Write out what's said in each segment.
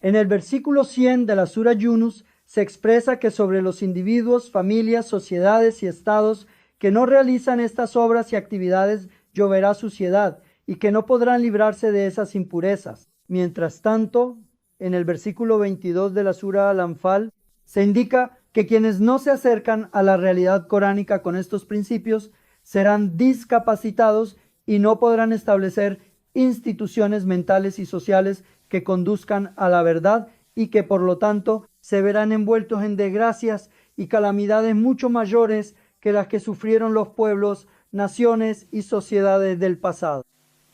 En el versículo 100 de la Sura Yunus se expresa que sobre los individuos, familias, sociedades y estados que no realizan estas obras y actividades lloverá suciedad y que no podrán librarse de esas impurezas. Mientras tanto, en el versículo 22 de la Sura Al-Anfal se indica que quienes no se acercan a la realidad coránica con estos principios serán discapacitados y no podrán establecer instituciones mentales y sociales que conduzcan a la verdad y que por lo tanto se verán envueltos en desgracias y calamidades mucho mayores que las que sufrieron los pueblos, naciones y sociedades del pasado.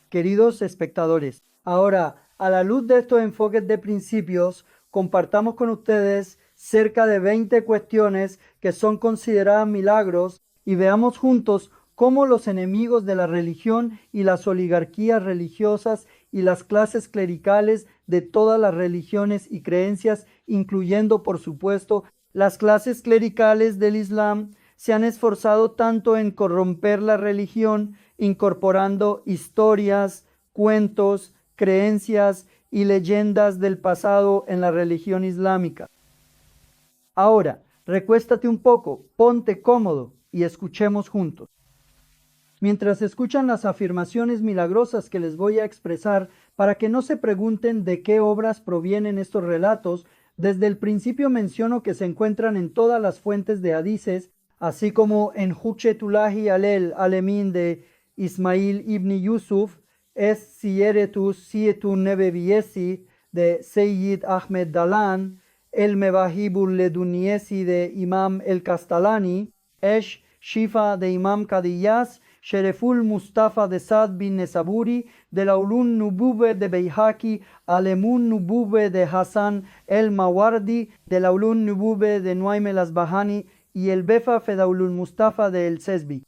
Queridos espectadores, ahora, a la luz de estos enfoques de principios, compartamos con ustedes cerca de 20 cuestiones que son consideradas milagros y veamos juntos cómo los enemigos de la religión y las oligarquías religiosas y las clases clericales de todas las religiones y creencias, incluyendo por supuesto las clases clericales del Islam, se han esforzado tanto en corromper la religión, incorporando historias, cuentos, creencias y leyendas del pasado en la religión islámica. Ahora, recuéstate un poco, ponte cómodo y escuchemos juntos. Mientras escuchan las afirmaciones milagrosas que les voy a expresar, para que no se pregunten de qué obras provienen estos relatos, desde el principio menciono que se encuentran en todas las fuentes de hadices, así como en Hujjatullahi alel alemin de Ismail ibn Yusuf, es Siyeretu Sietun Nebeviyesi de Seyyid Ahmed Dalan, el Mevahibul Leduniesi de Imam el Kastalani, Esh Shifa de Imam Kadiyas, Shereful Mustafa de Saad bin Nesaburi, de Laulun Nubube de Beihaki, Alemun Nubube de Hassan el Mawardi, de Laulun Nubube de Nuaym el Asbahani y el Befa Fedaulul Mustafa de El Sesbi.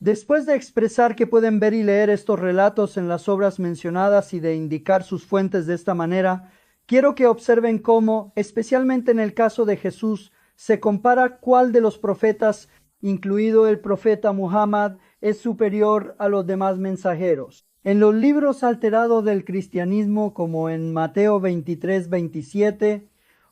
Después de expresar que pueden ver y leer estos relatos en las obras mencionadas y de indicar sus fuentes de esta manera, quiero que observen cómo, especialmente en el caso de Jesús, se compara cuál de los profetas, incluido el profeta Muhammad, es superior a los demás mensajeros. En los libros alterados del cristianismo, como en Mateo 23:27,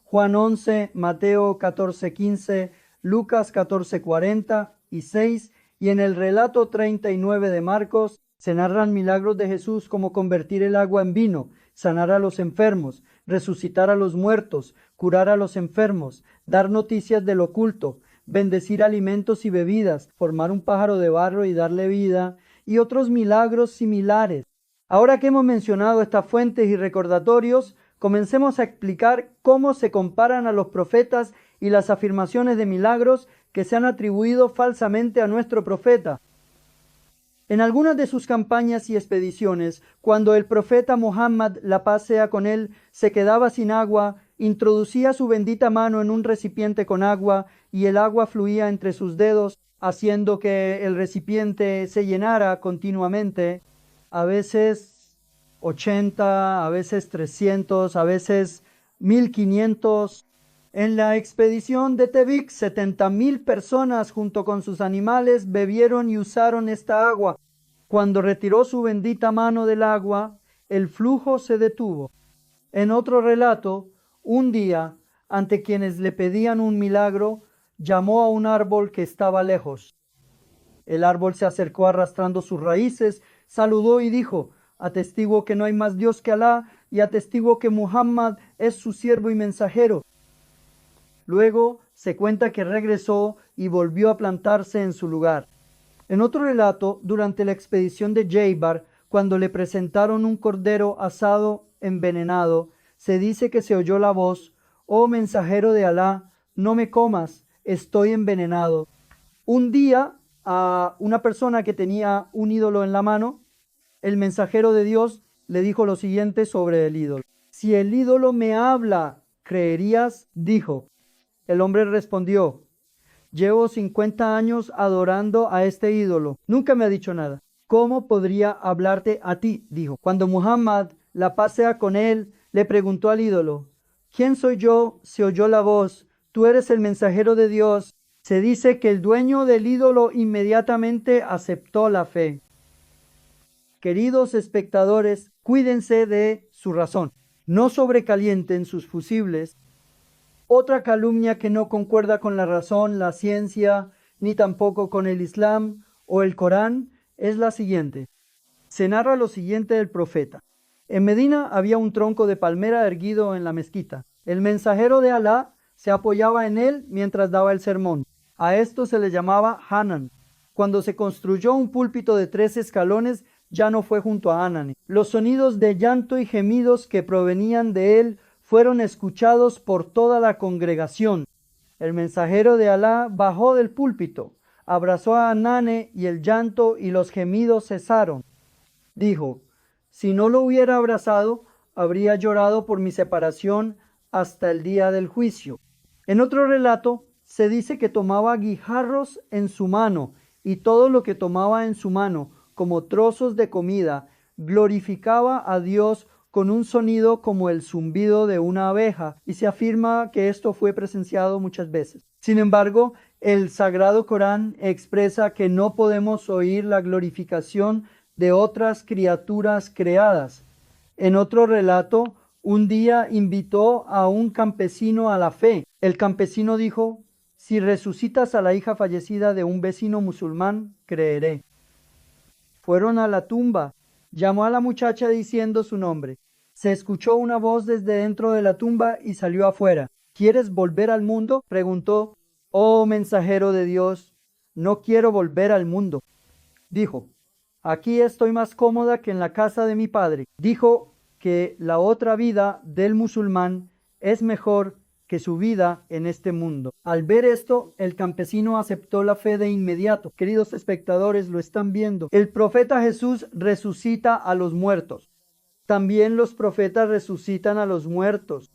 Juan 11, Mateo 14:15, Lucas 14:40 y 6, y en el relato 39 de Marcos, se narran milagros de Jesús como convertir el agua en vino, sanar a los enfermos, resucitar a los muertos, curar a los enfermos, dar noticias del oculto, bendecir alimentos y bebidas, formar un pájaro de barro y darle vida, y otros milagros similares. Ahora que hemos mencionado estas fuentes y recordatorios, comencemos a explicar cómo se comparan a los profetas y las afirmaciones de milagros que se han atribuido falsamente a nuestro profeta. En algunas de sus campañas y expediciones, cuando el profeta Muhammad, la paz sea con él, se quedaba sin agua, introducía su bendita mano en un recipiente con agua y el agua fluía entre sus dedos, haciendo que el recipiente se llenara continuamente, a veces 80, a veces 300, a veces 1500. En la expedición de Tebük, 70,000 personas junto con sus animales bebieron y usaron esta agua. Cuando retiró su bendita mano del agua, el flujo se detuvo. En otro relato, un día, ante quienes le pedían un milagro, llamó a un árbol que estaba lejos. El árbol se acercó arrastrando sus raíces, saludó y dijo: atestiguo que no hay más Dios que Alá y atestiguo que Muhammad es su siervo y mensajero. Luego se cuenta que regresó y volvió a plantarse en su lugar. En otro relato, durante la expedición de Jaybar, cuando le presentaron un cordero asado envenenado, se dice que se oyó la voz: oh mensajero de Alá, no me comas, estoy envenenado. Un día, a una persona que tenía un ídolo en la mano, el mensajero de Dios le dijo lo siguiente sobre el ídolo: si el ídolo me habla, ¿creerías? Dijo. El hombre respondió: llevo 50 años adorando a este ídolo. Nunca me ha dicho nada. ¿Cómo podría hablarte a ti? Dijo. Cuando Muhammad, la paz sea con él, le preguntó al ídolo: ¿quién soy yo? Se oyó la voz: tú eres el mensajero de Dios. Se dice que el dueño del ídolo inmediatamente aceptó la fe. Queridos espectadores, cuídense de su razón. no sobrecalienten sus fusibles. Otra calumnia que no concuerda con la razón, la ciencia, ni tampoco con el Islam o el Corán, es la siguiente. Se narra lo siguiente del profeta. En Medina había un tronco de palmera erguido en la mezquita. El mensajero de Alá se apoyaba en él mientras daba el sermón. A esto se le llamaba Hanan. Cuando se construyó un púlpito de 3 escalones, ya no fue junto a Hanan. Los sonidos de llanto y gemidos que provenían de él fueron escuchados por toda la congregación. El mensajero de Alá bajó del púlpito, abrazó a Hanane y el llanto y los gemidos cesaron. Dijo, si no lo hubiera abrazado, habría llorado por mi separación hasta el día del juicio. En otro relato, se dice que tomaba guijarros en su mano y todo lo que tomaba en su mano, como trozos de comida, glorificaba a Dios con un sonido como el zumbido de una abeja, y se afirma que esto fue presenciado muchas veces. Sin embargo, el Sagrado Corán expresa que no podemos oír la glorificación de otras criaturas creadas. En otro relato, un día invitó a un campesino a la fe. El campesino dijo, si resucitas a la hija fallecida de un vecino musulmán, creeré. Fueron a la tumba. Llamó a la muchacha diciendo su nombre. Se escuchó una voz desde dentro de la tumba y salió afuera. ¿Quieres volver al mundo?, preguntó. Oh mensajero de Dios, no quiero volver al mundo. Dijo, aquí estoy más cómoda que en la casa de mi padre. Dijo que la otra vida del musulmán es mejor que su vida en este mundo. Al ver esto, el campesino aceptó la fe de inmediato. Queridos espectadores, lo están viendo. El profeta Jesús resucita a los muertos. También los profetas resucitan a los muertos.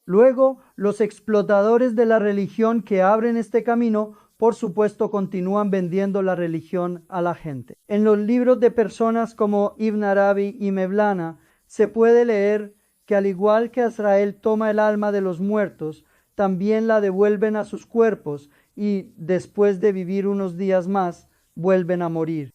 Luego, los explotadores de la religión que abren este camino, por supuesto, continúan vendiendo la religión a la gente. En los libros de personas como Ibn Arabi y Mevlana, se puede leer que al igual que Azrael toma el alma de los muertos, también la devuelven a sus cuerpos y, después de vivir unos días más, vuelven a morir.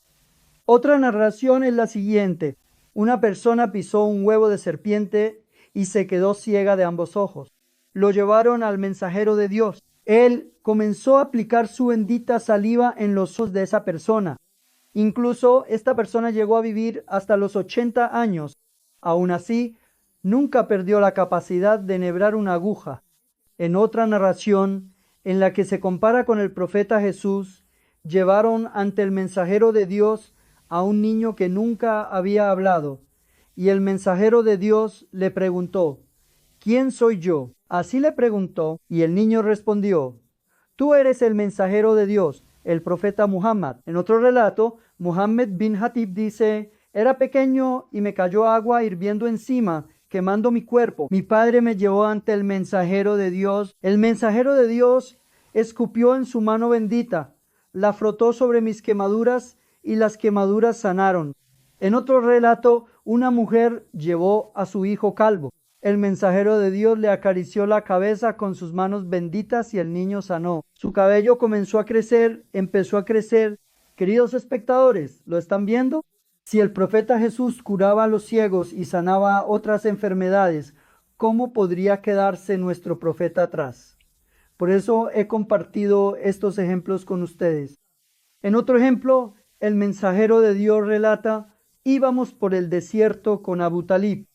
Otra narración es la siguiente. Una persona pisó un huevo de serpiente y se quedó ciega de ambos ojos. Lo llevaron al mensajero de Dios. Él comenzó a aplicar su bendita saliva en los ojos de esa persona. Incluso esta persona llegó a vivir hasta los 80 años. Aún así, nunca perdió la capacidad de enhebrar una aguja. En otra narración, en la que se compara con el profeta Jesús, llevaron ante el mensajero de Dios a un niño que nunca había hablado, y el mensajero de Dios le preguntó, ¿quién soy yo? Así le preguntó, y el niño respondió, tú eres el mensajero de Dios, el profeta Muhammad. En otro relato, Muhammad bin Hatib dice, era pequeño y me cayó agua hirviendo encima, quemando mi cuerpo. Mi padre me llevó ante el mensajero de Dios. El mensajero de Dios escupió en su mano bendita, la frotó sobre mis quemaduras y las quemaduras sanaron. En otro relato, una mujer llevó a su hijo calvo. El mensajero de Dios le acarició la cabeza con sus manos benditas y el niño sanó. Su cabello comenzó a crecer, empezó a crecer. Queridos espectadores, ¿lo están viendo? Si el profeta Jesús curaba a los ciegos y sanaba otras enfermedades, ¿cómo podría quedarse nuestro profeta atrás? Por eso he compartido estos ejemplos con ustedes. En otro ejemplo, el mensajero de Dios relata, íbamos por el desierto con Abu Talib.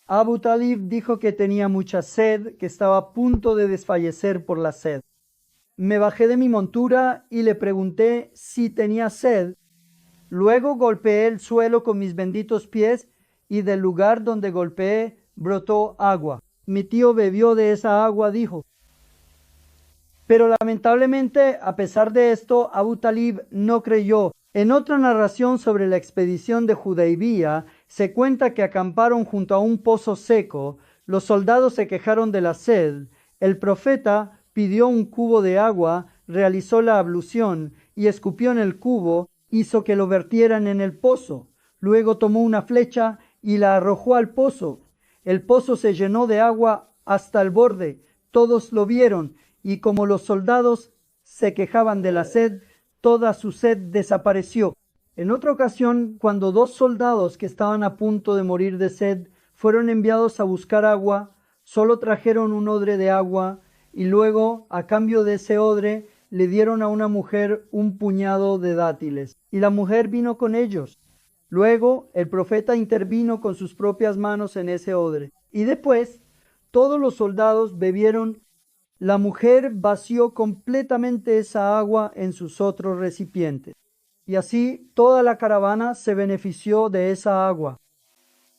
Abu Talib dijo que tenía mucha sed, que estaba a punto de desfallecer por la sed. Me bajé de mi montura y le pregunté si tenía sed. Luego golpeé el suelo con mis benditos pies y del lugar donde golpeé brotó agua. Mi tío bebió de esa agua, dijo. Pero lamentablemente, a pesar de esto, Abu Talib no creyó. En otra narración sobre la expedición de Hudaybiyah, se cuenta que acamparon junto a un pozo seco. Los soldados se quejaron de la sed. El profeta pidió un cubo de agua, realizó la ablución y escupió en el cubo, hizo que lo vertieran en el pozo. Luego tomó una flecha y la arrojó al pozo. El pozo se llenó de agua hasta el borde. Todos lo vieron y como los soldados se quejaban de la sed, toda su sed desapareció. En otra ocasión, cuando 2 soldados que estaban a punto de morir de sed fueron enviados a buscar agua, solo trajeron un odre de agua y luego, a cambio de ese odre, le dieron a una mujer un puñado de dátiles. Y la mujer vino con ellos. Luego el profeta intervino con sus propias manos en ese odre. Y después todos los soldados bebieron. La mujer vació completamente esa agua en sus otros recipientes. Y así toda la caravana se benefició de esa agua.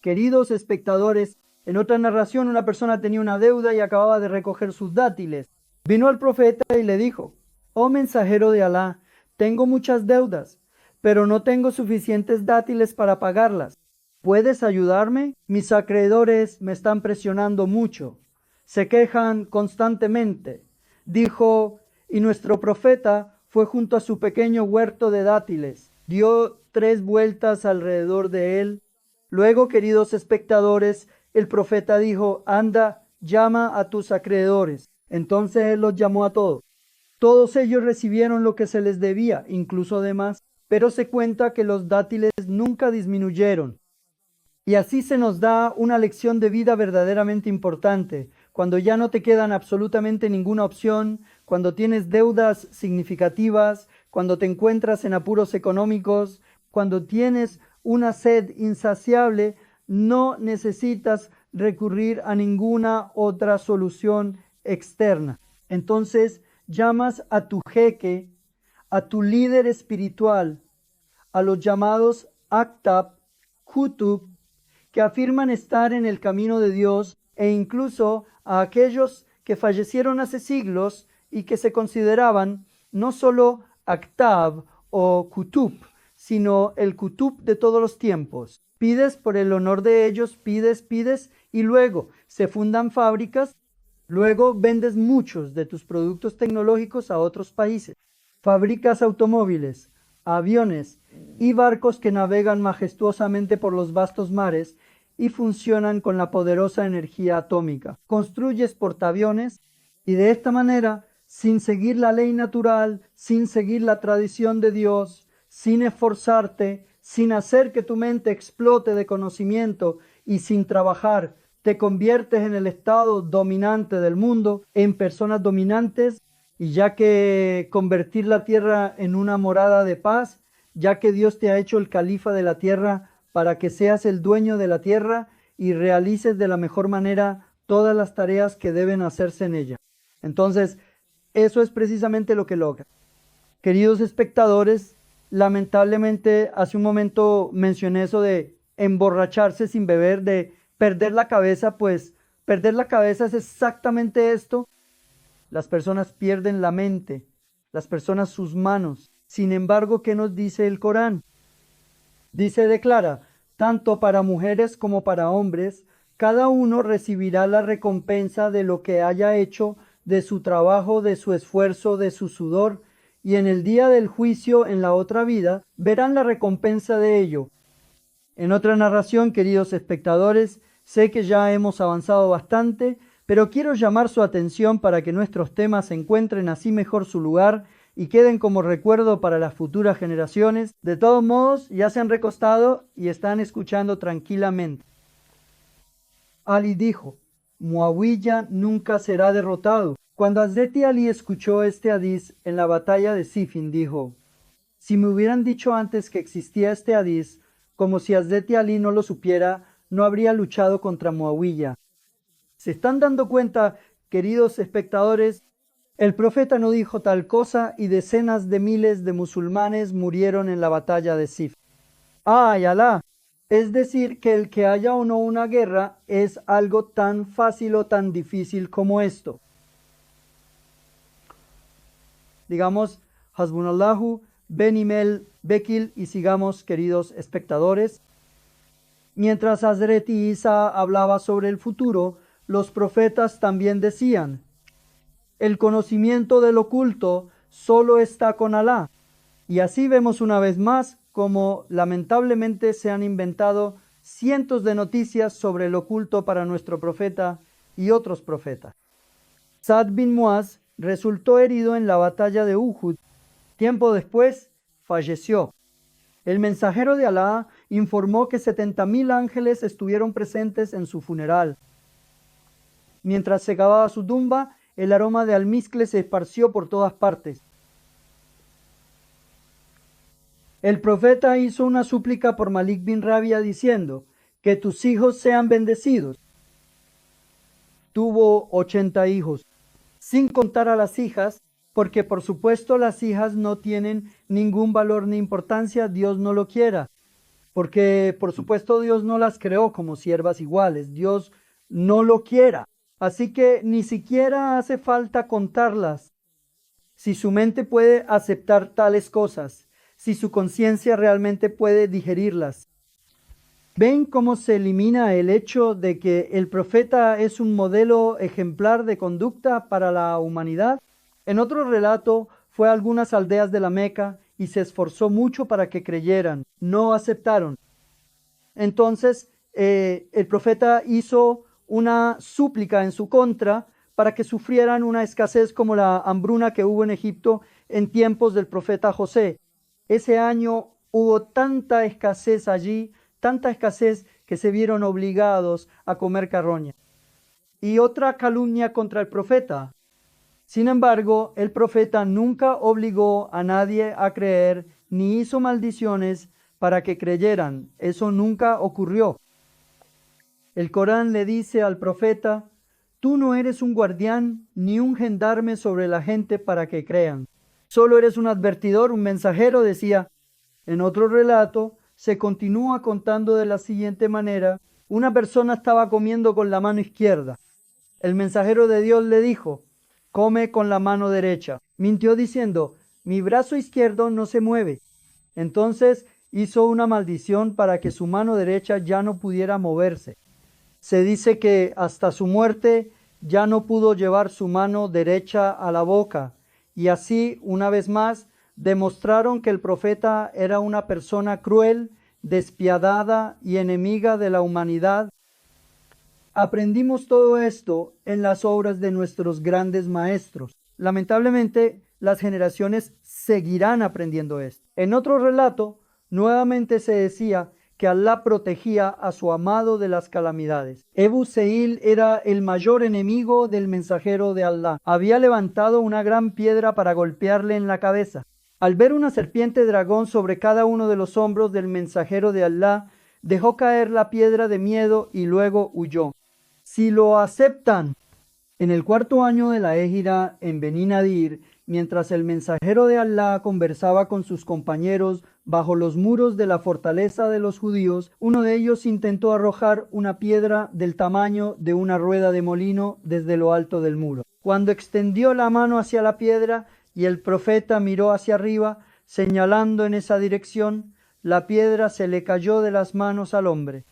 Queridos espectadores, en otra narración una persona tenía una deuda y acababa de recoger sus dátiles. Vino al profeta y le dijo: «Oh mensajero de Alá, tengo muchas deudas, pero no tengo suficientes dátiles para pagarlas. ¿Puedes ayudarme? Mis acreedores me están presionando mucho. Se quejan constantemente». Dijo, y nuestro profeta fue junto a su pequeño huerto de dátiles, dio 3 vueltas alrededor de él. Luego, queridos espectadores, el profeta dijo: «Anda, llama a tus acreedores». Entonces él los llamó a todos. Todos ellos recibieron lo que se les debía, incluso de más, pero se cuenta que los dátiles nunca disminuyeron. Y así se nos da una lección de vida verdaderamente importante. Cuando ya no te quedan absolutamente ninguna opción, cuando tienes deudas significativas, cuando te encuentras en apuros económicos, cuando tienes una sed insaciable, no necesitas recurrir a ninguna otra solución externa. Entonces llamas a tu jeque, a tu líder espiritual, a los llamados Aktab, Kutub, que afirman estar en el camino de Dios, e incluso a aquellos que fallecieron hace siglos y que se consideraban no solo Aktab o Kutub, sino el Kutub de todos los tiempos. Pides por el honor de ellos, pides, y luego se fundan fábricas, luego vendes muchos de tus productos tecnológicos a otros países. Fabricas automóviles, aviones y barcos que navegan majestuosamente por los vastos mares y funcionan con la poderosa energía atómica. Construyes portaaviones y de esta manera, sin seguir la ley natural, sin seguir la tradición de Dios, sin esforzarte, sin hacer que tu mente explote de conocimiento y sin trabajar, te conviertes en el estado dominante del mundo, en personas dominantes. Y ya que convertir la tierra en una morada de paz, ya que Dios te ha hecho el califa de la tierra para que seas el dueño de la tierra y realices de la mejor manera todas las tareas que deben hacerse en ella. Entonces, eso es precisamente lo que logra. Queridos espectadores, lamentablemente hace un momento mencioné eso de emborracharse sin beber, de perder la cabeza, pues perder la cabeza es exactamente esto. Las personas pierden la mente, las personas sus manos. Sin embargo, ¿qué nos dice el Corán? Declara, tanto para mujeres como para hombres, cada uno recibirá la recompensa de lo que haya hecho, de su trabajo, de su esfuerzo, de su sudor, y en el día del juicio, en la otra vida, verán la recompensa de ello. En otra narración, queridos espectadores, sé que ya hemos avanzado bastante, pero quiero llamar su atención para que nuestros temas encuentren así mejor su lugar y queden como recuerdo para las futuras generaciones. De todos modos, ya se han recostado y están escuchando tranquilamente. Ali dijo: Muawiyah nunca será derrotado. Cuando Hazreti Ali escuchó este hadiz en la batalla de Siffin, dijo: si me hubieran dicho antes que existía este hadiz, como si Hazreti Ali no lo supiera, no habría luchado contra Muawiyah. ¿Se están dando cuenta, queridos espectadores? El profeta no dijo tal cosa y decenas de miles de musulmanes murieron en la batalla de Siffin. ¡Ay, Alá! Es decir, que el que haya o no una guerra es algo tan fácil o tan difícil como esto. Digamos, Hasbunallahu, Benimel, Bekil, y sigamos, queridos espectadores. Mientras Hazreti Isa hablaba sobre el futuro, los profetas también decían: el conocimiento del oculto solo está con Alá. Y así vemos una vez más como lamentablemente se han inventado cientos de noticias sobre el oculto para nuestro profeta y otros profetas. Sa'd bin Muaz resultó herido en la batalla de Uhud. Tiempo después falleció. El mensajero de Alá informó que 70.000 ángeles estuvieron presentes en su funeral. Mientras se cavaba su tumba, el aroma de almizcle se esparció por todas partes. El profeta hizo una súplica por Malik bin Rabia diciendo: que tus hijos sean bendecidos. Tuvo 80 hijos, sin contar a las hijas, porque por supuesto las hijas no tienen ningún valor ni importancia, Dios no lo quiera, porque por supuesto Dios no las creó como siervas iguales, Dios no lo quiera, así que ni siquiera hace falta contarlas. Si su mente puede aceptar tales cosas, si su conciencia realmente puede digerirlas. ¿Ven cómo se elimina el hecho de que el profeta es un modelo ejemplar de conducta para la humanidad? En otro relato, fue a algunas aldeas de la Meca y se esforzó mucho para que creyeran. No aceptaron. Entonces, el profeta hizo una súplica en su contra para que sufrieran una escasez como la hambruna que hubo en Egipto en tiempos del profeta José. Ese año hubo tanta escasez allí, tanta escasez que se vieron obligados a comer carroña. Y otra calumnia contra el profeta. Sin embargo, el profeta nunca obligó a nadie a creer ni hizo maldiciones para que creyeran. Eso nunca ocurrió. El Corán le dice al profeta: tú no eres un guardián ni un gendarme sobre la gente para que crean. Solo eres un advertidor, un mensajero, decía. En otro relato, se continúa contando de la siguiente manera: una persona estaba comiendo con la mano izquierda. El mensajero de Dios le dijo: come con la mano derecha. Mintió diciendo: mi brazo izquierdo no se mueve. Entonces hizo una maldición para que su mano derecha ya no pudiera moverse. Se dice que hasta su muerte ya no pudo llevar su mano derecha a la boca. Y así, una vez más, demostraron que el profeta era una persona cruel, despiadada y enemiga de la humanidad. Aprendimos todo esto en las obras de nuestros grandes maestros. Lamentablemente, las generaciones seguirán aprendiendo esto. En otro relato, nuevamente se decía que Alá protegía a su amado de las calamidades. Ebu Sehil era el mayor enemigo del mensajero de Alá. Había levantado una gran piedra para golpearle en la cabeza. Al ver una serpiente dragón sobre cada uno de los hombros del mensajero de Alá, dejó caer la piedra de miedo y luego huyó. Si lo aceptan. En el 4.º año de la Égira en Bení Nadir, mientras el mensajero de Alá conversaba con sus compañeros bajo los muros de la fortaleza de los judíos, uno de ellos intentó arrojar una piedra del tamaño de una rueda de molino desde lo alto del muro. Cuando extendió la mano hacia la piedra y el profeta miró hacia arriba, señalando en esa dirección, la piedra se le cayó de las manos al hombre.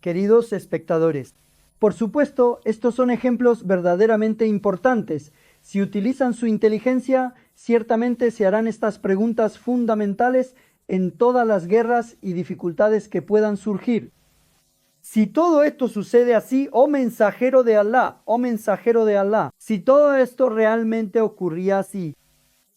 Queridos espectadores, por supuesto, estos son ejemplos verdaderamente importantes. Si utilizan su inteligencia, ciertamente se harán estas preguntas fundamentales en todas las guerras y dificultades que puedan surgir. Si todo esto sucede así, oh mensajero de Alá, si todo esto realmente ocurría así,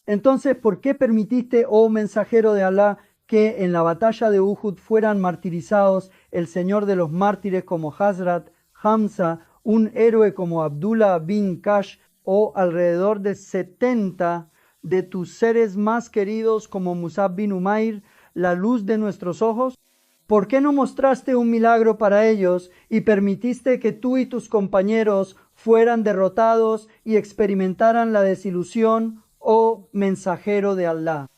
entonces, ¿por qué permitiste, oh mensajero de Alá, que en la batalla de Uhud fueran martirizados el señor de los mártires como Hazrat Hamza, un héroe como Abdullah bin Kash o alrededor de 70 de tus seres más queridos como Musab bin Umair, la luz de nuestros ojos? ¿Por qué no mostraste un milagro para ellos y permitiste que tú y tus compañeros fueran derrotados y experimentaran la desilusión, oh mensajero de Alá?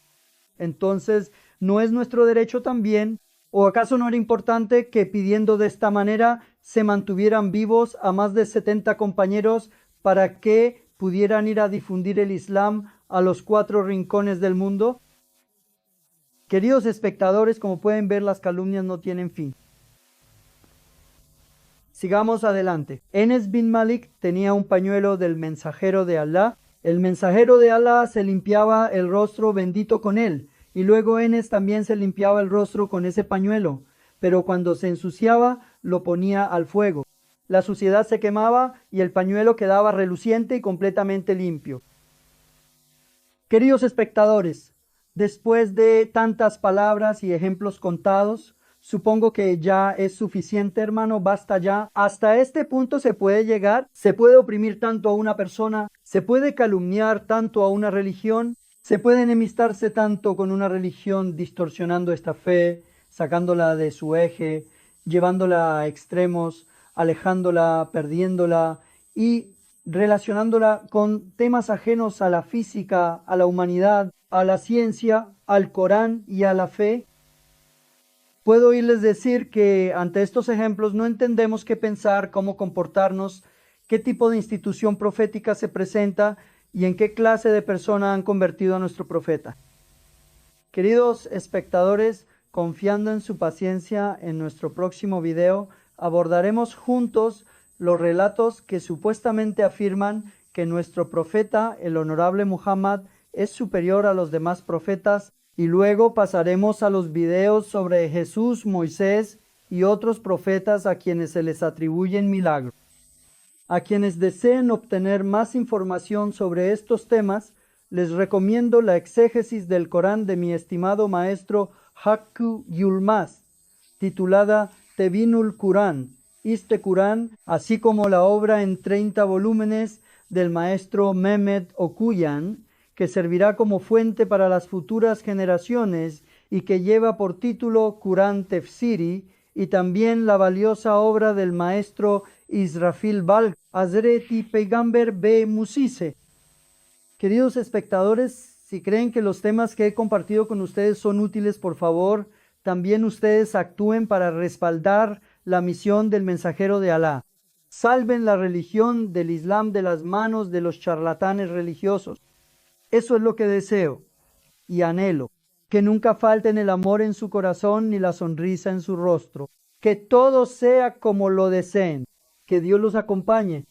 Entonces, ¿no es nuestro derecho también? ¿O acaso no era importante que pidiendo de esta manera se mantuvieran vivos a más de 70 compañeros para que pudieran ir a difundir el Islam a los 4 rincones del mundo? Queridos espectadores, como pueden ver, las calumnias no tienen fin. Sigamos adelante. Enes bin Malik tenía un pañuelo del mensajero de Alá. El mensajero de Alá se limpiaba el rostro bendito con él, y luego Enes también se limpiaba el rostro con ese pañuelo, pero cuando se ensuciaba lo ponía al fuego. La suciedad se quemaba y el pañuelo quedaba reluciente y completamente limpio. Queridos espectadores, Después de tantas palabras y ejemplos contados, supongo que ya es suficiente, hermano, basta ya. Hasta este punto se puede llegar, se puede oprimir tanto a una persona, se puede calumniar tanto a una religión, se puede enemistarse tanto con una religión distorsionando esta fe, sacándola de su eje, llevándola a extremos, alejándola, perdiéndola y relacionándola con temas ajenos a la física, a la humanidad, a la ciencia, al Corán y a la fe. Puedo oírles decir que ante estos ejemplos no entendemos qué pensar, cómo comportarnos, qué tipo de institución profética se presenta y en qué clase de persona han convertido a nuestro profeta. Queridos espectadores, confiando en su paciencia, en nuestro próximo video abordaremos juntos los relatos que supuestamente afirman que nuestro profeta, el honorable Muhammad, es superior a los demás profetas, y luego pasaremos a los videos sobre Jesús, Moisés y otros profetas a quienes se les atribuyen milagros. A quienes deseen obtener más información sobre estos temas, les recomiendo la exégesis del Corán de mi estimado maestro Haqqu Yilmaz, titulada Tebinul Qur'an, este Corán, así como la obra en 30 volúmenes del maestro Mehmet Okuyan, que servirá como fuente para las futuras generaciones y que lleva por título Qur'an Tefsiri, y también la valiosa obra del maestro Israfil Balkh, Hazreti Peygamber be Musise. Queridos espectadores, si creen que los temas que he compartido con ustedes son útiles, por favor, también ustedes actúen para respaldar la misión del mensajero de Alá. Salven la religión del Islam de las manos de los charlatanes religiosos. Eso es lo que deseo y anhelo, que nunca falten el amor en su corazón ni la sonrisa en su rostro. Que todo sea como lo deseen. Que Dios los acompañe.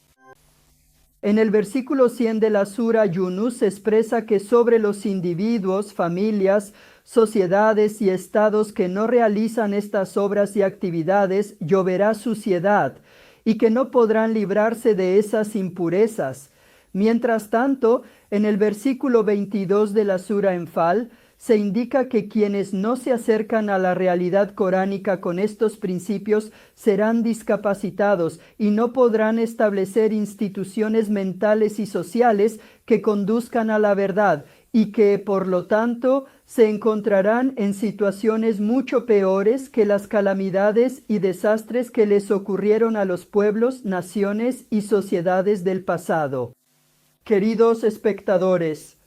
En el versículo 100 de la Sura Yunus se expresa que sobre los individuos, familias, sociedades y estados que no realizan estas obras y actividades lloverá suciedad y que no podrán librarse de esas impurezas. Mientras tanto, en el versículo 22 de la Sura Enfal, se indica que quienes no se acercan a la realidad coránica con estos principios serán discapacitados y no podrán establecer instituciones mentales y sociales que conduzcan a la verdad y que, por lo tanto, se encontrarán en situaciones mucho peores que las calamidades y desastres que les ocurrieron a los pueblos, naciones y sociedades del pasado. Queridos espectadores,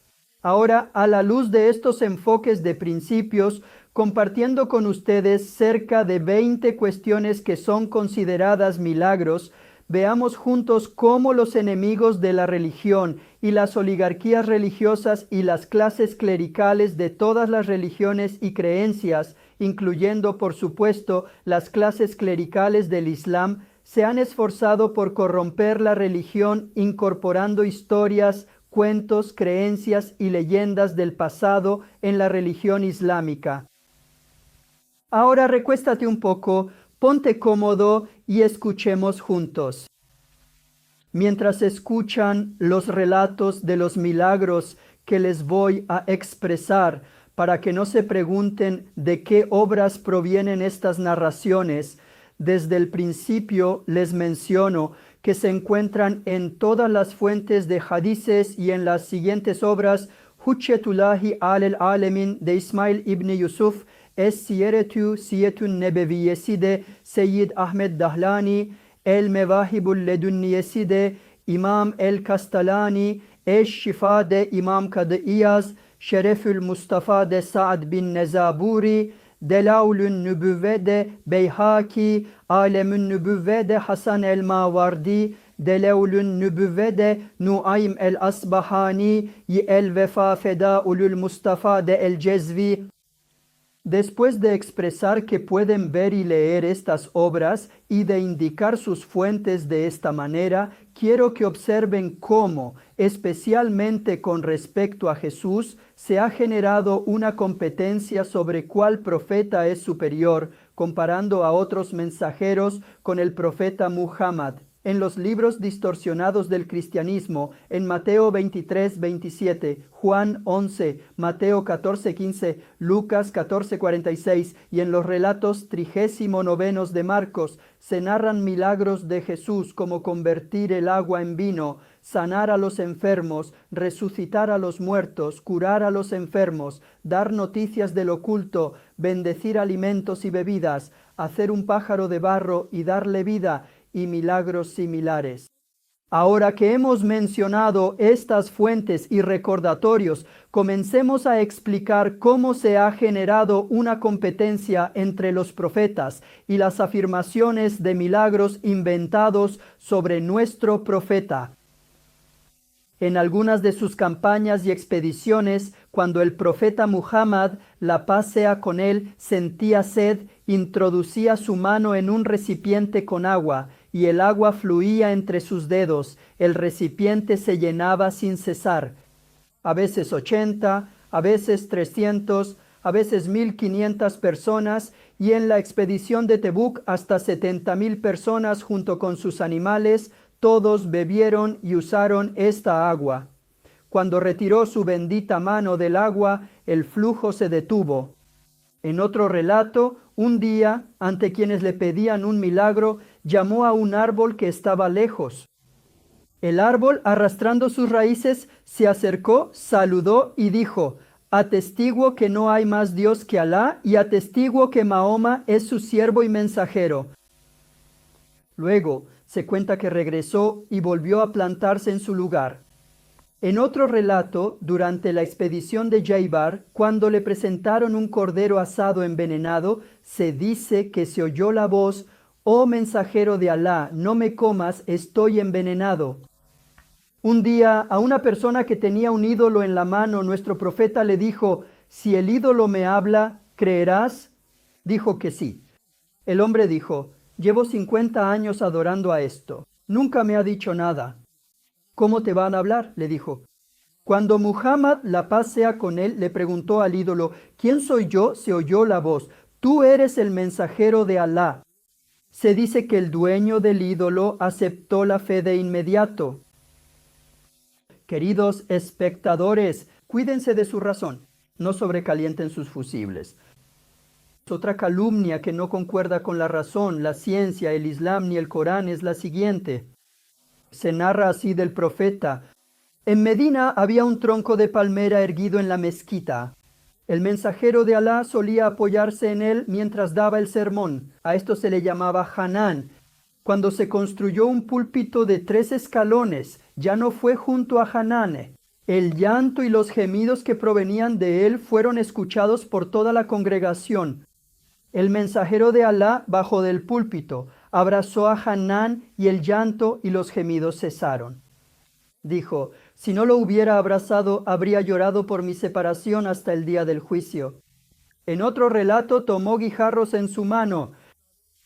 ahora, a la luz de estos enfoques de principios, compartiendo con ustedes cerca de 20 cuestiones que son consideradas milagros, veamos juntos cómo los enemigos de la religión y las oligarquías religiosas y las clases clericales de todas las religiones y creencias, incluyendo, por supuesto, las clases clericales del Islam, se han esforzado por corromper la religión incorporando historias, cuentos, creencias y leyendas del pasado en la religión islámica. Ahora recuéstate un poco, ponte cómodo y escuchemos juntos. Mientras escuchan los relatos de los milagros que les voy a expresar, para que no se pregunten de qué obras provienen estas narraciones, desde el principio les menciono que se encuentran en todas las fuentes de hadices y en las siguientes obras: Hujjatullahi alel alemin de Ismail ibn Yusuf, Es-Siyeretü Siyetün Nebeviyesi de Seyyid Ahmed Dahlani, El-Mevahibul Ledunniyesi de İmam el-Kastalani, Eş-Şifa de İmam Kadı İyaz, Şerefül Mustafa de Sa'd bin Nezaburi, Delaulün Nübüvve de Beyhaki, Alemün Nübüvve de Hasan el-Mavardi, Delaulün Nübüvve de Nuaym el-Asbahani, el-Vefa Fedaulül Mustafa de el-Cezvi. Después de expresar que pueden ver y leer estas obras y de indicar sus fuentes de esta manera, quiero que observen cómo, especialmente con respecto a Jesús, se ha generado una competencia sobre cuál profeta es superior, comparando a otros mensajeros con el profeta Muhammad. en los libros distorsionados del cristianismo, en Mateo 23, 27, Juan 11, Mateo 14, 15, Lucas 14, 46 y en los relatos 39 de Marcos, se narran milagros de Jesús como convertir el agua en vino, sanar a los enfermos, resucitar a los muertos, curar a los enfermos, dar noticias del oculto, bendecir alimentos y bebidas, hacer un pájaro de barro y darle vida, y milagros similares. Ahora que hemos mencionado estas fuentes y recordatorios, comencemos a explicar cómo se ha generado una competencia entre los profetas y las afirmaciones de milagros inventados sobre nuestro profeta. En algunas de sus campañas y expediciones, cuando el profeta Muhammad, la paz sea con él, sentía sed, introducía su mano en un recipiente con agua, y el agua fluía entre sus dedos. El recipiente se llenaba sin cesar. A veces 80, a veces 300, a veces 1500 personas, y en la expedición de Tebuk hasta 70,000 personas junto con sus animales, todos bebieron y usaron esta agua. Cuando retiró su bendita mano del agua, el flujo se detuvo. En otro relato, un día, ante quienes le pedían un milagro, llamó a un árbol que estaba lejos. El árbol, arrastrando sus raíces, se acercó, saludó y dijo: atestiguo que no hay más Dios que Alá y atestiguo que Mahoma es su siervo y mensajero. Luego, se cuenta que regresó y volvió a plantarse en su lugar. En otro relato, durante la expedición de Jaibar, cuando le presentaron un cordero asado envenenado, se dice que se oyó la voz: «Oh mensajero de Alá, no me comas, estoy envenenado». Un día, a una persona que tenía un ídolo en la mano, nuestro profeta le dijo: «Si el ídolo me habla, ¿creerás?». Dijo que sí. El hombre dijo: «Llevo 50 años adorando a esto. Nunca me ha dicho nada». «¿Cómo te van a hablar?», le dijo. Cuando Muhammad, la paz sea con él, le preguntó al ídolo: «¿Quién soy yo?», se oyó la voz: «Tú eres el mensajero de Alá». Se dice que el dueño del ídolo aceptó la fe de inmediato. Queridos espectadores, cuídense de su razón, no sobrecalienten sus fusibles. Otra calumnia que no concuerda con la razón, la ciencia, el Islam ni el Corán es la siguiente. Se narra así del profeta: en Medina había un tronco de palmera erguido en la mezquita. El mensajero de Alá solía apoyarse en él mientras daba el sermón. A esto se le llamaba Hanan. Cuando se construyó un púlpito de 3 escalones, ya no fue junto a Hanan. El llanto y los gemidos que provenían de él fueron escuchados por toda la congregación. El mensajero de Alá bajó del púlpito, abrazó a Hanan y el llanto y los gemidos cesaron. Dijo: si no lo hubiera abrazado, habría llorado por mi separación hasta el día del juicio. En otro relato tomó guijarros en su mano.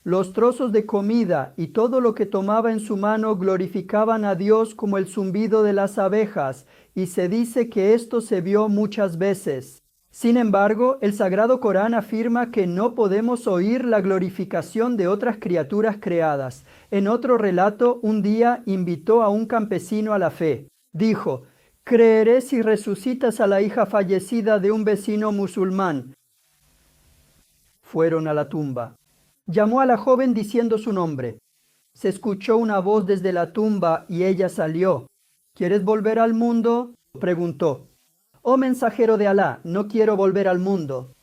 Los trozos de comida y todo lo que tomaba en su mano glorificaban a Dios como el zumbido de las abejas, y se dice que esto se vio muchas veces. Sin embargo, el Sagrado Corán afirma que no podemos oír la glorificación de otras criaturas creadas. En otro relato, un día invitó a un campesino a la fe. Dijo: creeré si resucitas a la hija fallecida de un vecino musulmán. Fueron a la tumba. Llamó a la joven diciendo su nombre. Se escuchó una voz desde la tumba y ella salió. ¿Quieres volver al mundo?, preguntó. Oh mensajero de Alá, no quiero volver al mundo.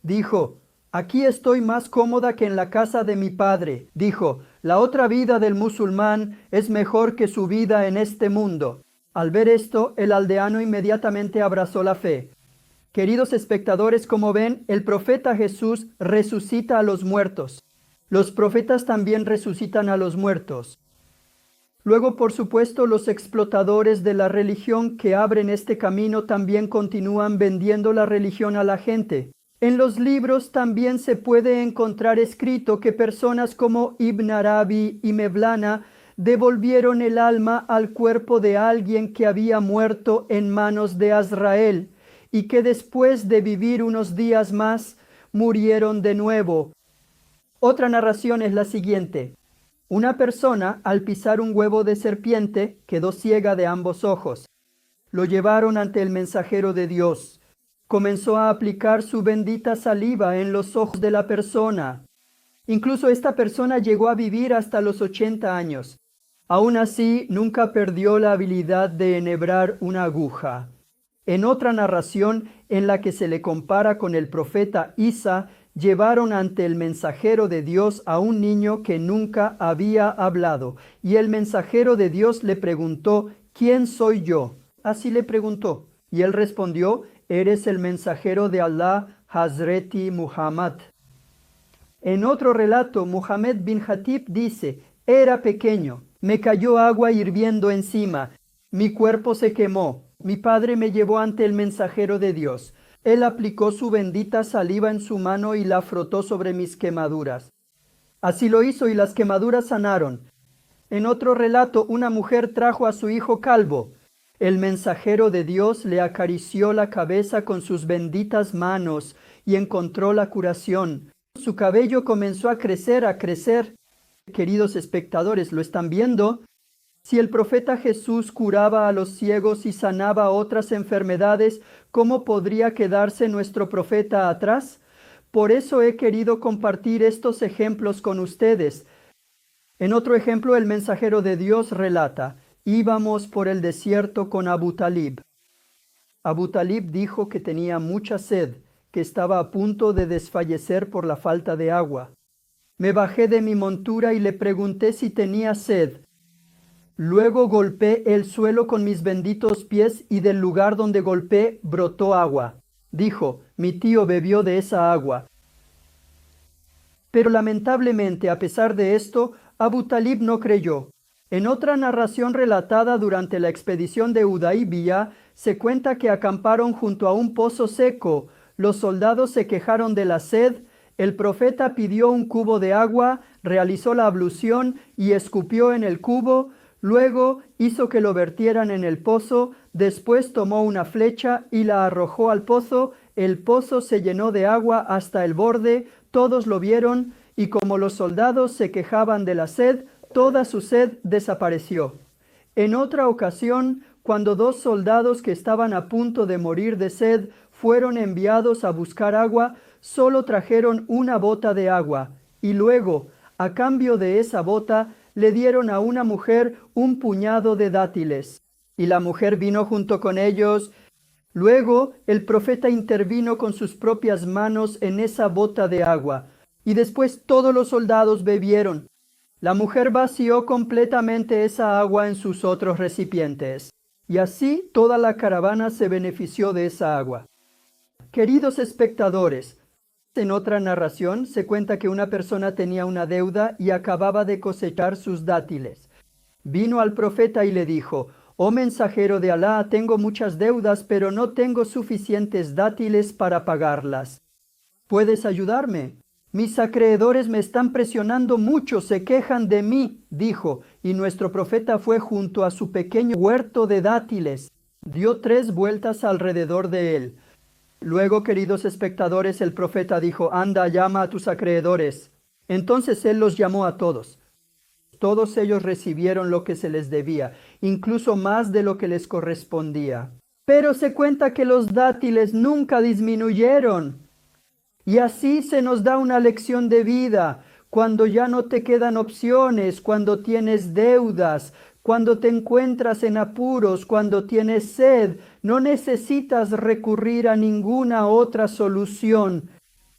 Dijo: aquí estoy más cómoda que en la casa de mi padre. Dijo: la otra vida del musulmán es mejor que su vida en este mundo. Al ver esto, el aldeano inmediatamente abrazó la fe. Queridos espectadores, como ven, el profeta Jesús resucita a los muertos. Los profetas también resucitan a los muertos. Luego, por supuesto, los explotadores de la religión que abren este camino también continúan vendiendo la religión a la gente. En los libros también se puede encontrar escrito que personas como Ibn Arabi y Mevlana devolvieron el alma al cuerpo de alguien que había muerto en manos de Azrael, y que después de vivir unos días más, murieron de nuevo. Otra narración es la siguiente. Una persona, al pisar un huevo de serpiente, quedó ciega de ambos ojos. Lo llevaron ante el mensajero de Dios. Comenzó a aplicar su bendita saliva en los ojos de la persona. Incluso esta persona llegó a vivir hasta los 80 años. Aún así, nunca perdió la habilidad de enhebrar una aguja. En otra narración, en la que se le compara con el profeta Isa, llevaron ante el mensajero de Dios a un niño que nunca había hablado. Y el mensajero de Dios le preguntó, ¿quién soy yo? Así le preguntó. Y él respondió, eres el mensajero de Allah, Hazreti Muhammad. En otro relato, Muhammad bin Hatib dice, era pequeño, me cayó agua hirviendo encima, mi cuerpo se quemó, mi padre me llevó ante el mensajero de Dios. Él aplicó su bendita saliva en su mano y la frotó sobre mis quemaduras. Así lo hizo y las quemaduras sanaron. En otro relato, una mujer trajo a su hijo calvo. El mensajero de Dios le acarició la cabeza con sus benditas manos y encontró la curación. Su cabello comenzó a crecer, a crecer. Queridos espectadores, ¿lo están viendo? Si el profeta Jesús curaba a los ciegos y sanaba otras enfermedades, ¿cómo podría quedarse nuestro profeta atrás? Por eso he querido compartir estos ejemplos con ustedes. En otro ejemplo, el mensajero de Dios relata, íbamos por el desierto con Abu Talib. Abu Talib dijo que tenía mucha sed, que estaba a punto de desfallecer por la falta de agua. Me bajé de mi montura y le pregunté si tenía sed. Luego golpeé el suelo con mis benditos pies y del lugar donde golpeé brotó agua. Dijo, mi tío bebió de esa agua. Pero lamentablemente, a pesar de esto, Abu Talib no creyó. En otra narración relatada durante la expedición de Hudaybiyah, se cuenta que acamparon junto a un pozo seco. Los soldados se quejaron de la sed. El profeta pidió un cubo de agua, realizó la ablución y escupió en el cubo. Luego hizo que lo vertieran en el pozo, después tomó una flecha y la arrojó al pozo. El pozo se llenó de agua hasta el borde, todos lo vieron, y como los soldados se quejaban de la sed, toda su sed desapareció. En otra ocasión, cuando 2 soldados que estaban a punto de morir de sed fueron enviados a buscar agua, solo trajeron una bota de agua, y luego, a cambio de esa bota, le dieron a una mujer un puñado de dátiles, y la mujer vino junto con ellos. Luego el profeta intervino con sus propias manos en esa bota de agua, y después todos los soldados bebieron. La mujer vació completamente esa agua en sus otros recipientes, y así toda la caravana se benefició de esa agua. Queridos espectadores, en otra narración se cuenta que una persona tenía una deuda y acababa de cosechar sus dátiles. Vino al profeta y le dijo, «Oh mensajero de Alá, tengo muchas deudas, pero no tengo suficientes dátiles para pagarlas. ¿Puedes ayudarme? Mis acreedores me están presionando mucho, se quejan de mí», dijo, y nuestro profeta fue junto a su pequeño huerto de dátiles. Dio 3 vueltas alrededor de él. Luego, queridos espectadores, el profeta dijo, «Anda, llama a tus acreedores». Entonces él los llamó a todos. Todos ellos recibieron lo que se les debía, incluso más de lo que les correspondía. Pero se cuenta que los dátiles nunca disminuyeron. Y así se nos da una lección de vida. Cuando ya no te quedan opciones, cuando tienes deudas, cuando te encuentras en apuros, cuando tienes sed, no necesitas recurrir a ninguna otra solución.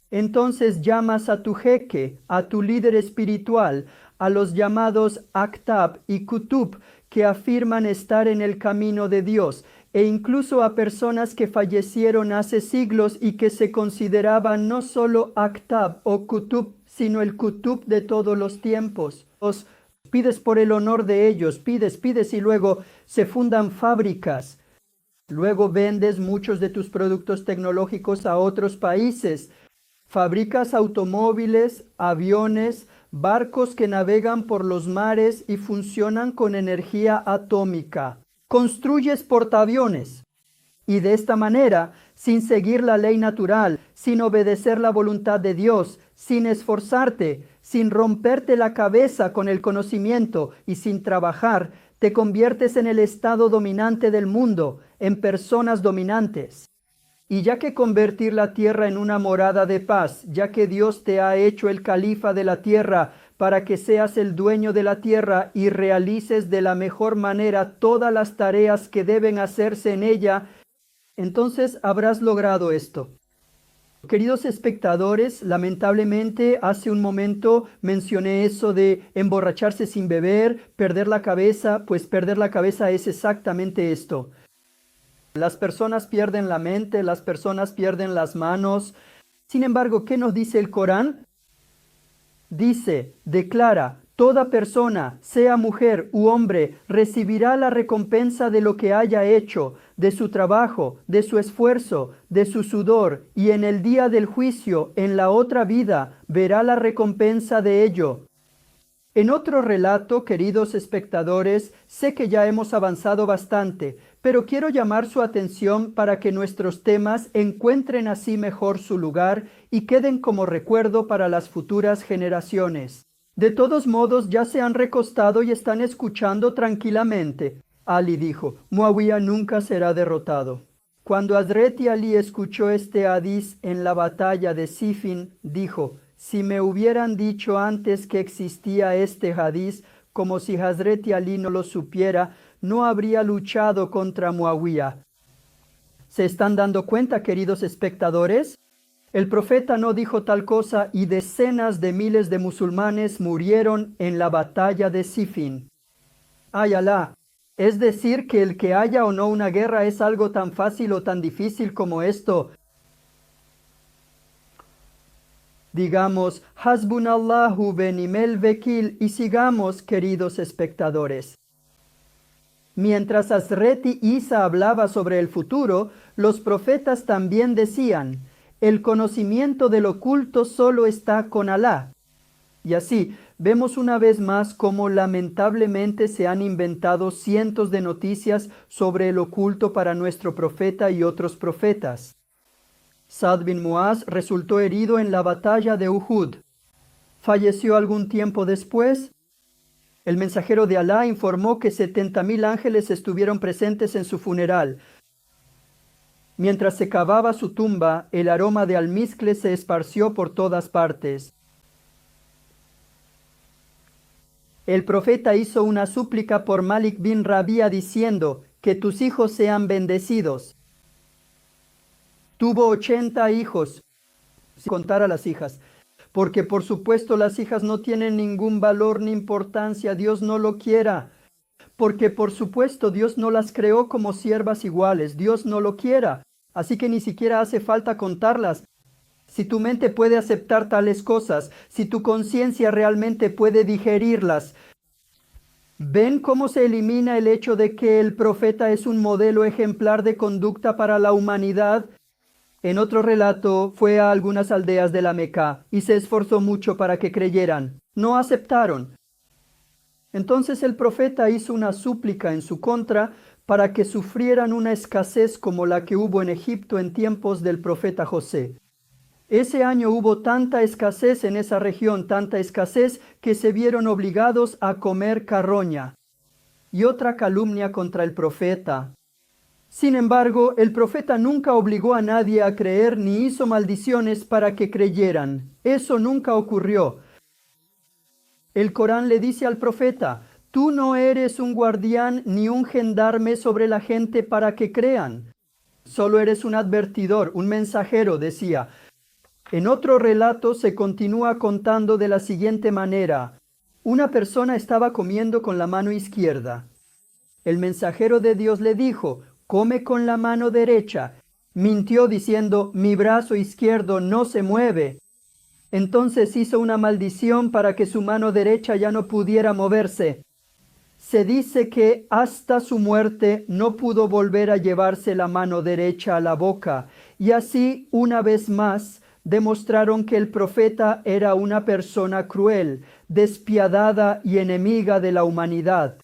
Entonces llamas a tu jeque, a tu líder espiritual, a los llamados Aktab y Kutub, que afirman estar en el camino de Dios, e incluso a personas que fallecieron hace siglos y que se consideraban no solo Aktab o Kutub, sino el Kutub de todos los tiempos. Pides por el honor de ellos, pides y luego se fundan fábricas. Luego vendes muchos de tus productos tecnológicos a otros países. Fabricas automóviles, aviones, barcos que navegan por los mares y funcionan con energía atómica. Construyes portaaviones. Y de esta manera sin seguir la ley natural, sin obedecer la voluntad de Dios, sin esforzarte, sin romperte la cabeza con el conocimiento y sin trabajar, te conviertes en el estado dominante del mundo, en personas dominantes. Y ya que convertir la tierra en una morada de paz, ya que Dios te ha hecho el califa de la tierra, para que seas el dueño de la tierra y realices de la mejor manera todas las tareas que deben hacerse en ella, entonces habrás logrado esto. Queridos espectadores, lamentablemente hace un momento mencioné eso de emborracharse sin beber, perder la cabeza, pues perder la cabeza es exactamente esto. Las personas pierden la mente, las personas pierden las manos. Sin embargo, ¿qué nos dice el Corán? Dice, declara, toda persona, sea mujer u hombre, recibirá la recompensa de lo que haya hecho, de su trabajo, de su esfuerzo, de su sudor, y en el día del juicio, en la otra vida, verá la recompensa de ello. En otro relato, queridos espectadores, sé que ya hemos avanzado bastante, pero quiero llamar su atención para que nuestros temas encuentren así mejor su lugar y queden como recuerdo para las futuras generaciones. De todos modos, ya se han recostado y están escuchando tranquilamente. Ali dijo, Muawiyah nunca será derrotado. Cuando Hazret Ali escuchó este hadiz en la batalla de Sifin, dijo, si me hubieran dicho antes que existía este hadiz, como si Hazret Ali no lo supiera, no habría luchado contra Muawiyah. ¿Se están dando cuenta, queridos espectadores? El profeta no dijo tal cosa y decenas de miles de musulmanes murieron en la batalla de Sifin. ¡Ay Alá! ¿Es decir que el que haya o no una guerra es algo tan fácil o tan difícil como esto? Digamos, Hasbunallahu ve ni'mal vekil y sigamos, queridos espectadores. Mientras Hazret Isa hablaba sobre el futuro, los profetas también decían, el conocimiento del oculto solo está con Alá. Y así, vemos una vez más cómo lamentablemente se han inventado cientos de noticias sobre el oculto para nuestro profeta y otros profetas. Sa'd bin Muaz resultó herido en la batalla de Uhud. Falleció algún tiempo después. El mensajero de Alá informó que 70,000 ángeles estuvieron presentes en su funeral. Mientras se cavaba su tumba, el aroma de almizcle se esparció por todas partes. El profeta hizo una súplica por Malik bin Rabia diciendo, que tus hijos sean bendecidos. Tuvo 80 hijos, sin contar a las hijas, porque por supuesto las hijas no tienen ningún valor ni importancia, Dios no lo quiera, porque por supuesto Dios no las creó como siervas iguales, Dios no lo quiera, así que ni siquiera hace falta contarlas. Si tu mente puede aceptar tales cosas, si tu conciencia realmente puede digerirlas, ¿ven cómo se elimina el hecho de que el profeta es un modelo ejemplar de conducta para la humanidad? En otro relato, fue a algunas aldeas de la Meca y se esforzó mucho para que creyeran. No aceptaron. Entonces el profeta hizo una súplica en su contra para que sufrieran una escasez como la que hubo en Egipto en tiempos del profeta José. Ese año hubo tanta escasez en esa región, tanta escasez, que se vieron obligados a comer carroña. Y otra calumnia contra el profeta. Sin embargo, el profeta nunca obligó a nadie a creer ni hizo maldiciones para que creyeran. Eso nunca ocurrió. El Corán le dice al profeta, tú no eres un guardián ni un gendarme sobre la gente para que crean. Solo eres un advertidor, un mensajero, decía. En otro relato se continúa contando de la siguiente manera. Una persona estaba comiendo con la mano izquierda. El mensajero de Dios le dijo, come con la mano derecha. Mintió diciendo, mi brazo izquierdo no se mueve. Entonces hizo una maldición para que su mano derecha ya no pudiera moverse. Se dice que hasta su muerte no pudo volver a llevarse la mano derecha a la boca. Y así, una vez más, demostraron que el profeta era una persona cruel, despiadada y enemiga de la humanidad.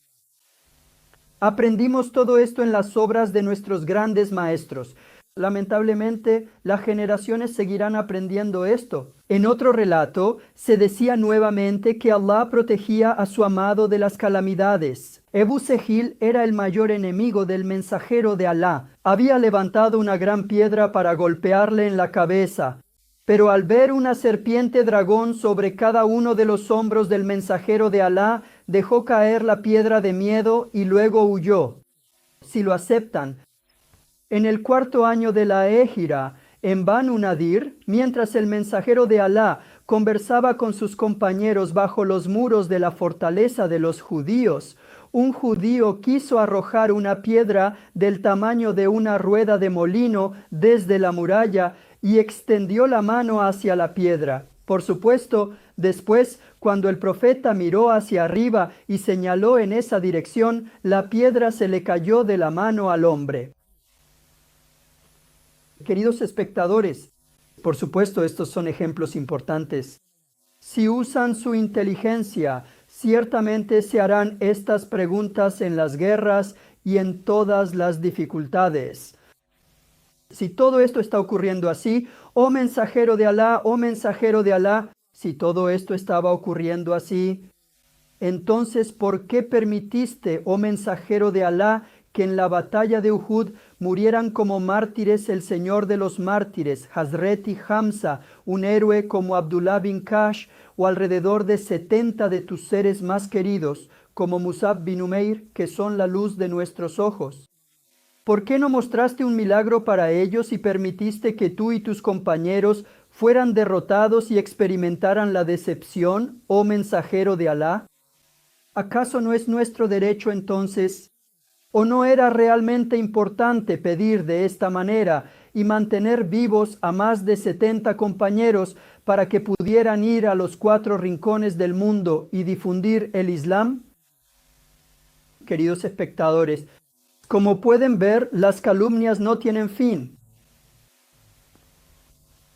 Aprendimos todo esto en las obras de nuestros grandes maestros. Lamentablemente, las generaciones seguirán aprendiendo esto. En otro relato, se decía nuevamente que Allah protegía a su amado de las calamidades. Ebu Sehil era el mayor enemigo del mensajero de Alá. Había levantado una gran piedra para golpearle en la cabeza. Pero al ver una serpiente dragón sobre cada uno de los hombros del mensajero de Alá, dejó caer la piedra de miedo y luego huyó. Si lo aceptan, en el 4º año de la Égira, en Banu Nadir, mientras el mensajero de Alá conversaba con sus compañeros bajo los muros de la fortaleza de los judíos, un judío quiso arrojar una piedra del tamaño de una rueda de molino desde la muralla y extendió la mano hacia la piedra. Por supuesto, después, cuando el profeta miró hacia arriba y señaló en esa dirección, la piedra se le cayó de la mano al hombre. Queridos espectadores, por supuesto estos son ejemplos importantes. Si usan su inteligencia, ciertamente se harán estas preguntas en las guerras y en todas las dificultades. Si todo esto está ocurriendo así, oh mensajero de Alá, si todo esto estaba ocurriendo así, entonces ¿por qué permitiste, oh mensajero de Alá, que en la batalla de Uhud murieran como mártires el señor de los mártires, Hazreti Hamza, un héroe como Abdullah bin Kash, o alrededor de 70 de tus seres más queridos, como Musab bin Umair, que son la luz de nuestros ojos? ¿Por qué no mostraste un milagro para ellos y permitiste que tú y tus compañeros fueran derrotados y experimentaran la decepción, oh mensajero de Alá? ¿Acaso no es nuestro derecho entonces? ¿O no era realmente importante pedir de esta manera y mantener vivos a más de 70 compañeros para que pudieran ir a los 4 rincones del mundo y difundir el Islam? Queridos espectadores, como pueden ver, las calumnias no tienen fin.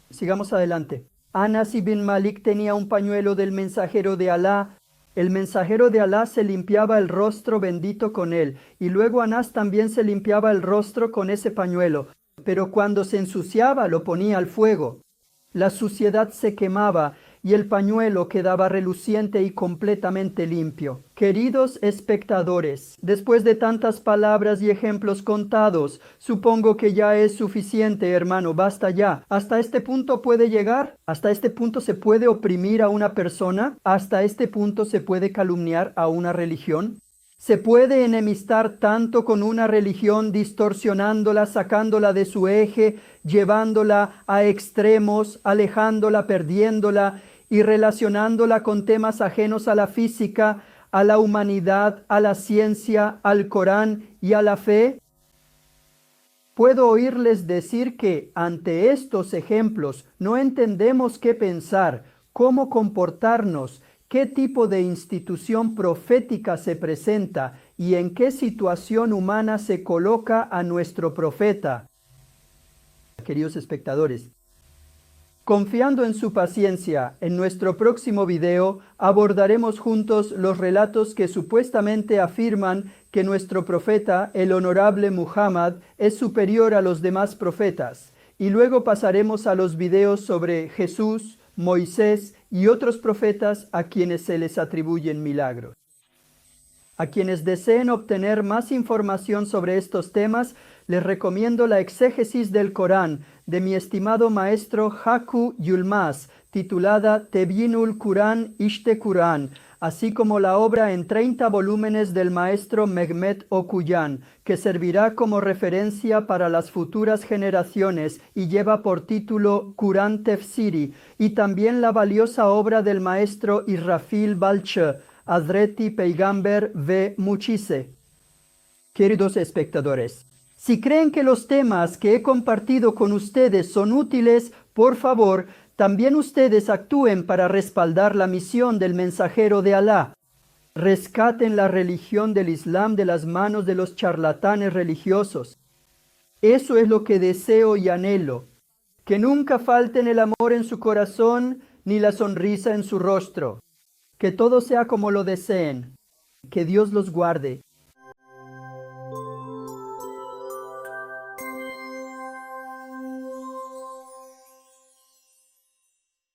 Sigamos adelante. Anas ibn Malik tenía un pañuelo del mensajero de Alá. El mensajero de Alá se limpiaba el rostro bendito con él, y luego Anás también se limpiaba el rostro con ese pañuelo, pero cuando se ensuciaba lo ponía al fuego. La suciedad se quemaba y el pañuelo quedaba reluciente y completamente limpio. Queridos espectadores, después de tantas palabras y ejemplos contados, supongo que ya es suficiente, hermano, basta ya. ¿Hasta este punto puede llegar? ¿Hasta este punto se puede oprimir a una persona? ¿Hasta este punto se puede calumniar a una religión? ¿Se puede enemistar tanto con una religión, distorsionándola, sacándola de su eje, llevándola a extremos, alejándola, perdiéndola y relacionándola con temas ajenos a la física, a la humanidad, a la ciencia, al Corán y a la fe? Puedo oírles decir que ante estos ejemplos no entendemos qué pensar, cómo comportarnos, qué tipo de institución profética se presenta y en qué situación humana se coloca a nuestro profeta. Queridos espectadores, confiando en su paciencia, en nuestro próximo video abordaremos juntos los relatos que supuestamente afirman que nuestro profeta, el honorable Muhammad, es superior a los demás profetas, y luego pasaremos a los videos sobre Jesús, Moisés y otros profetas a quienes se les atribuyen milagros. A quienes deseen obtener más información sobre estos temas, les recomiendo la exégesis del Corán de mi estimado maestro Haku Yulmaz, titulada Tebyinul Quran Ishte Quran, así como la obra en 30 volúmenes del maestro Mehmet Okuyan, que servirá como referencia para las futuras generaciones y lleva por título Quran Tefsiri, y también la valiosa obra del maestro Israfil Balche, Hazreti Peygamber ve Muchise. Queridos espectadores, si creen que los temas que he compartido con ustedes son útiles, por favor, también ustedes actúen para respaldar la misión del mensajero de Alá. Rescaten la religión del Islam de las manos de los charlatanes religiosos. Eso es lo que deseo y anhelo. Que nunca falten el amor en su corazón ni la sonrisa en su rostro. Que todo sea como lo deseen. Que Dios los guarde.